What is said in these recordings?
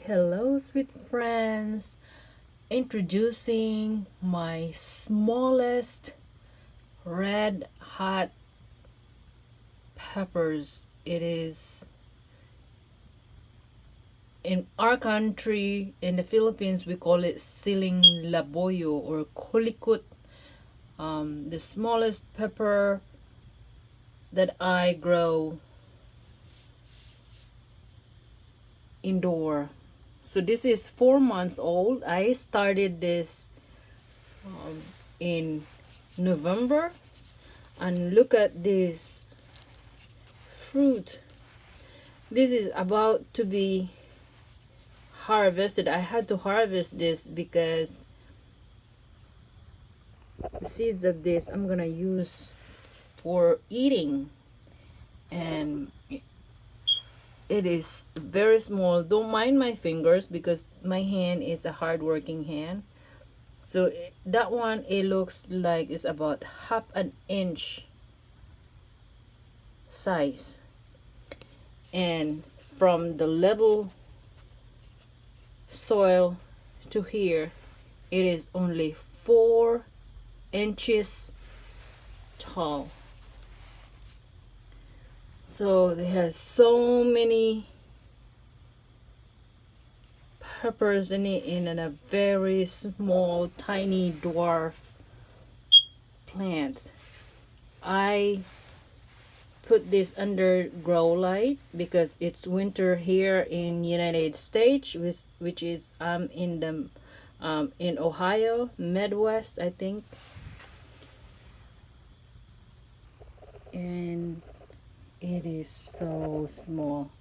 Hello, sweet friends. Introducing my smallest red hot peppers. It is in our country, in the Philippines, we call it siling laboyo or kolikot. The smallest pepper that I grow indoor. So this is 4 months old. I started this in November, and look at this fruit. This is about to be harvested. I had to harvest this because the seeds of this I'm gonna use for eating, and it is very small. Don't mind my fingers because my hand is a hard-working hand. So that one, it looks like it's about half an inch size, and from the level soil to here, it is only 4 inches tall. So it has so many peppers in it, in a very small tiny dwarf plant. I put this under grow light because it's winter here in United States, which is in the in Ohio, Midwest, I think. And it is so small.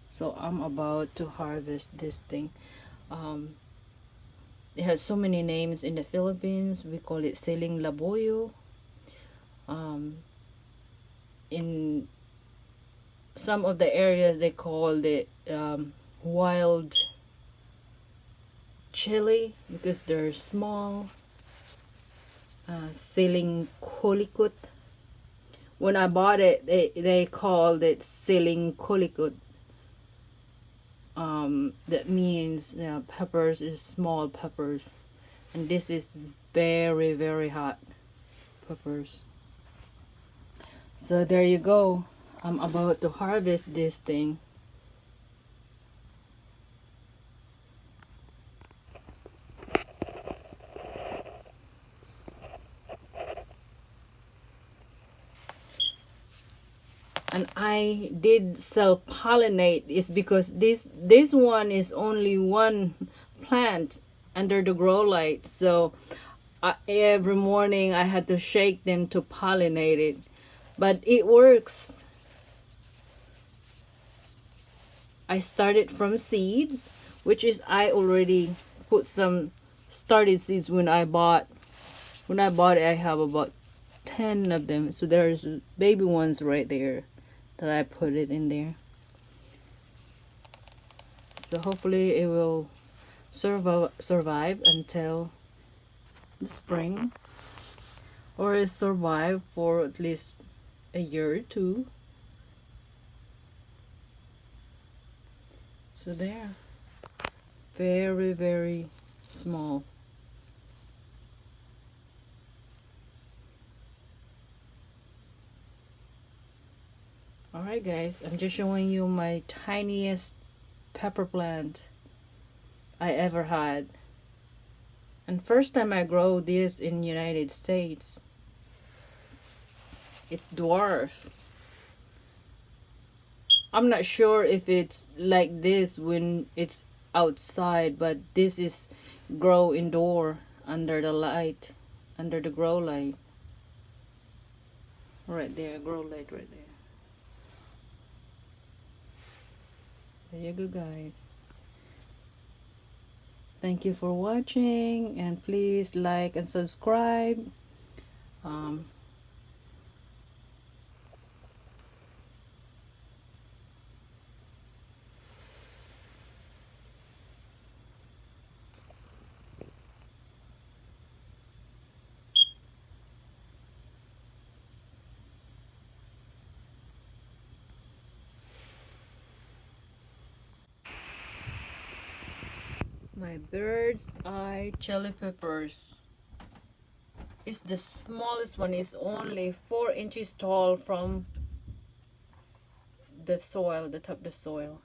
So I'm about to harvest this thing. It has so many names in the Philippines. We call it siling laboyo. In some of the areas they called it wild chili because they're small. Silingkulikot. When I bought it, they called it Silingkulikot. That means peppers is small peppers, and this is very very hot peppers. So there you go. I'm about to harvest this thing. And I did self pollinate is because this one is only one plant under the grow light. So every morning I had to shake them to pollinate it, but it works. I started from seeds, which is I already put some started seeds when I bought it. I have about 10 of them, so there's baby ones right there that I put it in there. So hopefully it will survive until the spring, or survive for at least a year or two. So there, very very small. Alright guys, I'm just showing you my tiniest pepper plant I ever had. And first time I grow this in United States. It's dwarf. I'm not sure if it's like this when it's outside, but this is grow indoor under the light, under the grow light. Right there, grow light right there. There you go guys. Thank you for watching, and please like and subscribe. Um, My bird's eye chili peppers is the smallest one, is only 4 inches tall from the soil, the top of the soil.